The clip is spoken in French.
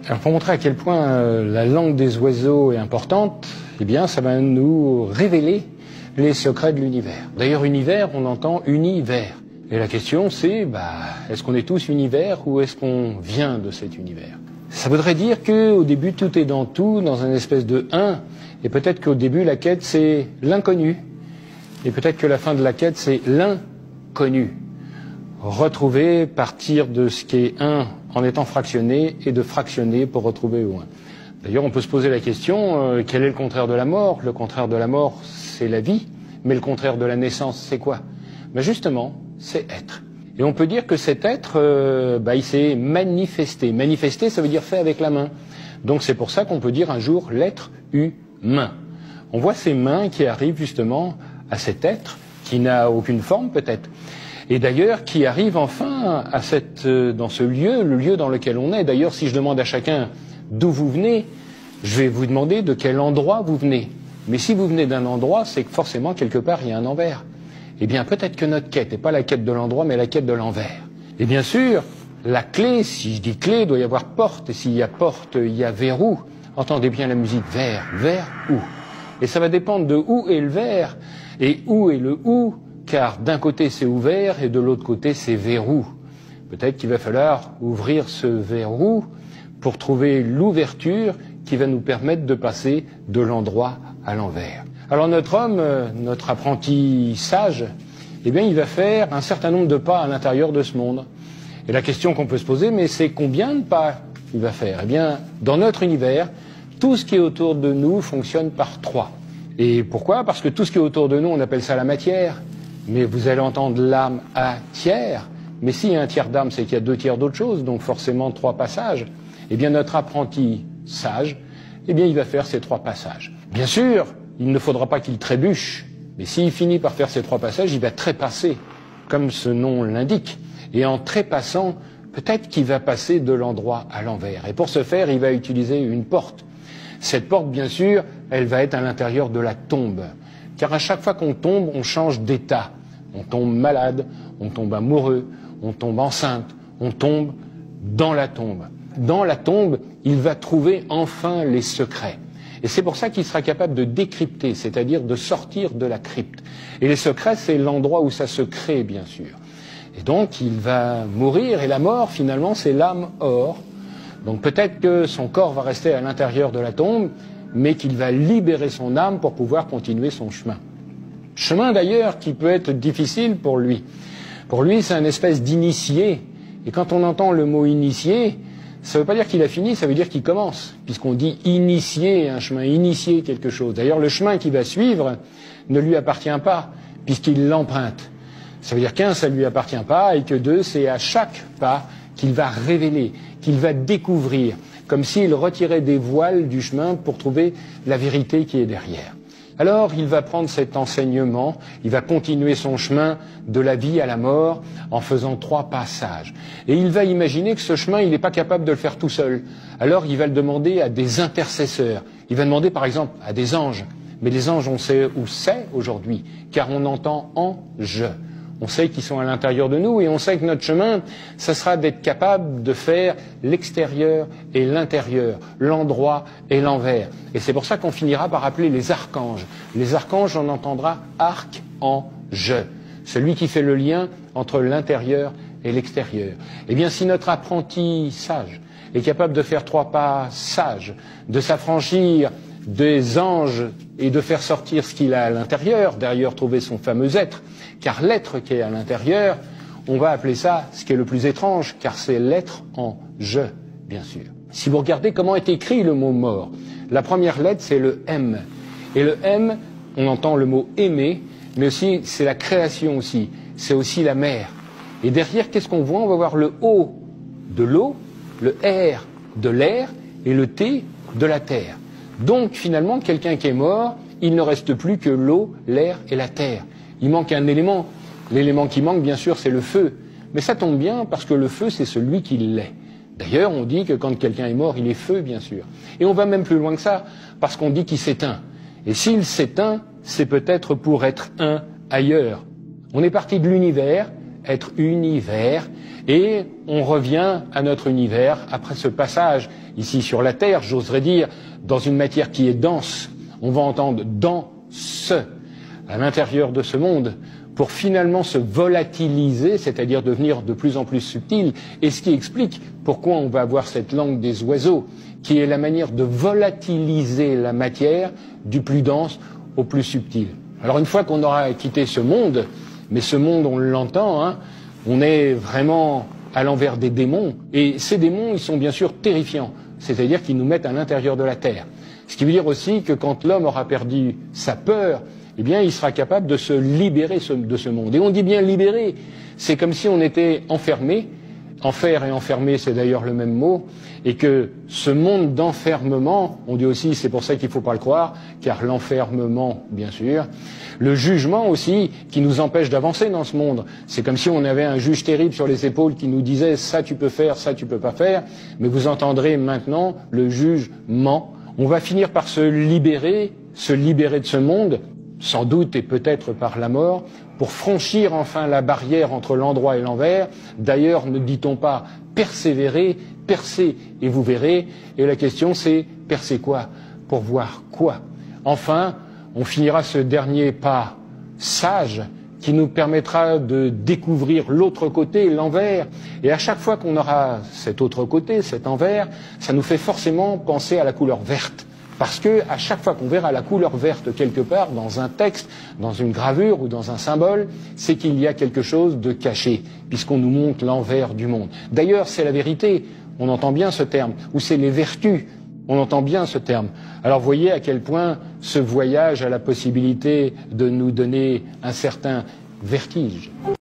Alors pour montrer à quel point la langue des oiseaux est importante, eh bien ça va nous révéler les secrets de l'univers. D'ailleurs univers, on entend univers. Et la question c'est, est-ce qu'on est tous univers ou est-ce qu'on vient de cet univers? Ça voudrait dire qu'au début tout est dans tout, dans une espèce de un, et peut-être qu'au début la quête c'est l'inconnu, et peut-être que la fin de la quête c'est l'inconnu. Retrouver, partir de ce qui est un en étant fractionné et de fractionner pour retrouver au un. D'ailleurs, on peut se poser la question, quel est le contraire de la mort? Le contraire de la mort, c'est la vie, mais le contraire de la naissance, c'est quoi? Justement, c'est être. Et on peut dire que cet être, il s'est manifesté. Manifesté, ça veut dire fait avec la main. Donc c'est pour ça qu'on peut dire un jour l'être humain. On voit ces mains qui arrivent justement à cet être, qui n'a aucune forme peut-être. Et d'ailleurs, qui arrive enfin à dans ce lieu, le lieu dans lequel on est. D'ailleurs, si je demande à chacun d'où vous venez, je vais vous demander de quel endroit vous venez. Mais si vous venez d'un endroit, c'est que forcément, quelque part, il y a un envers. Eh bien, peut-être que notre quête n'est pas la quête de l'endroit, mais la quête de l'envers. Et bien sûr, la clé, si je dis clé, il doit y avoir porte. Et s'il y a porte, il y a verrou. Entendez bien la musique vers où. Et ça va dépendre de où est le vers et où est le où. Car d'un côté c'est ouvert et de l'autre côté c'est verrou. Peut-être qu'il va falloir ouvrir ce verrou pour trouver l'ouverture qui va nous permettre de passer de l'endroit à l'envers. Alors notre homme, notre apprenti sage, eh bien il va faire un certain nombre de pas à l'intérieur de ce monde. Et la question qu'on peut se poser, mais c'est combien de pas il va faire? Eh bien, dans notre univers, tout ce qui est autour de nous fonctionne par 3. Et pourquoi? Parce que tout ce qui est autour de nous, on appelle ça la matière. Mais vous allez entendre l'âme à tiers. Mais s'il y a un tiers d'âme, c'est qu'il y a 2 tiers d'autre chose, donc forcément 3 passages. Eh bien notre apprenti sage, eh bien il va faire ces 3 passages. Bien sûr, il ne faudra pas qu'il trébuche, mais s'il finit par faire ces 3 passages, il va trépasser, comme ce nom l'indique. Et en trépassant, peut-être qu'il va passer de l'endroit à l'envers. Et pour ce faire, il va utiliser une porte. Cette porte, bien sûr, elle va être à l'intérieur de la tombe. Car à chaque fois qu'on tombe, on change d'état. On tombe malade, on tombe amoureux, on tombe enceinte, on tombe dans la tombe. Dans la tombe, il va trouver enfin les secrets. Et c'est pour ça qu'il sera capable de décrypter, c'est-à-dire de sortir de la crypte. Et les secrets, c'est l'endroit où ça se crée, bien sûr. Et donc, il va mourir, et la mort, finalement, c'est l'âme or. Donc peut-être que son corps va rester à l'intérieur de la tombe, mais qu'il va libérer son âme pour pouvoir continuer son chemin. Chemin d'ailleurs qui peut être difficile pour lui. Pour lui, c'est une espèce d'initié. Et quand on entend le mot initié, ça ne veut pas dire qu'il a fini, ça veut dire qu'il commence. Puisqu'on dit initier un chemin, initier quelque chose. D'ailleurs, le chemin qu'il va suivre ne lui appartient pas, puisqu'il l'emprunte. Ça veut dire qu'un, ça ne lui appartient pas, et que 2, c'est à chaque pas qu'il va révéler, qu'il va découvrir, comme s'il retirait des voiles du chemin pour trouver la vérité qui est derrière. Alors il va prendre cet enseignement, il va continuer son chemin de la vie à la mort en faisant 3 passages. Et il va imaginer que ce chemin, il n'est pas capable de le faire tout seul. Alors il va le demander à des intercesseurs. Il va demander par exemple à des anges. Mais les anges, on sait où c'est aujourd'hui, car on entend ange. On sait qu'ils sont à l'intérieur de nous et on sait que notre chemin, ça sera d'être capable de faire l'extérieur et l'intérieur, l'endroit et l'envers. Et c'est pour ça qu'on finira par appeler les archanges. Les archanges, on entendra arc-en-je, celui qui fait le lien entre l'intérieur et l'extérieur. Eh bien, si notre apprenti sage est capable de faire 3 pas sages, de s'affranchir des anges et de faire sortir ce qu'il a à l'intérieur, d'ailleurs trouver son fameux être, car l'être qui est à l'intérieur, on va appeler ça ce qui est le plus étrange, car c'est l'être en je, bien sûr. Si vous regardez comment est écrit le mot mort, la première lettre c'est le M. Et le M, on entend le mot aimer, mais aussi c'est la création aussi, c'est aussi la mer. Et derrière, qu'est-ce qu'on voit? On va voir le O de l'eau, le R de l'air et le T de la terre. Donc finalement, quelqu'un qui est mort, il ne reste plus que l'eau, l'air et la terre. Il manque un élément. L'élément qui manque, bien sûr, c'est le feu. Mais ça tombe bien parce que le feu, c'est celui qui l'est. D'ailleurs, on dit que quand quelqu'un est mort, il est feu, bien sûr. Et on va même plus loin que ça, parce qu'on dit qu'il s'éteint. Et s'il s'éteint, c'est peut-être pour être un ailleurs. On est parti de l'univers, être univers, et on revient à notre univers après ce passage ici sur la Terre, j'oserais dire, dans une matière qui est dense. On va entendre dense à l'intérieur de ce monde pour finalement se volatiliser, c'est-à-dire devenir de plus en plus subtil, et ce qui explique pourquoi on va avoir cette langue des oiseaux, qui est la manière de volatiliser la matière du plus dense au plus subtil. Alors une fois qu'on aura quitté ce monde, mais ce monde on l'entend, hein, on est vraiment à l'envers des démons, et ces démons ils sont bien sûr terrifiants, c'est-à-dire qu'ils nous mettent à l'intérieur de la terre. Ce qui veut dire aussi que quand l'homme aura perdu sa peur, eh bien il sera capable de se libérer de ce monde. Et on dit bien libérer, c'est comme si on était enfermé. Enfer et enfermé, c'est d'ailleurs le même mot, et que ce monde d'enfermement, on dit aussi, c'est pour ça qu'il ne faut pas le croire, car l'enfermement, bien sûr, le jugement aussi, qui nous empêche d'avancer dans ce monde. C'est comme si on avait un juge terrible sur les épaules qui nous disait ça tu peux faire, ça tu peux pas faire, mais vous entendrez maintenant le jugement. On va finir par se libérer de ce monde, sans doute et peut-être par la mort, pour franchir enfin la barrière entre l'endroit et l'envers. D'ailleurs, ne dit-on pas persévérer, percez et vous verrez. Et la question c'est percer quoi? Pour voir quoi? Enfin, on finira ce dernier pas sage qui nous permettra de découvrir l'autre côté, l'envers. Et à chaque fois qu'on aura cet autre côté, cet envers, ça nous fait forcément penser à la couleur verte. Parce que à chaque fois qu'on verra la couleur verte quelque part, dans un texte, dans une gravure ou dans un symbole, c'est qu'il y a quelque chose de caché, puisqu'on nous montre l'envers du monde. D'ailleurs, c'est la vérité, on entend bien ce terme, ou c'est les vertus, on entend bien ce terme. Alors voyez à quel point ce voyage a la possibilité de nous donner un certain vertige.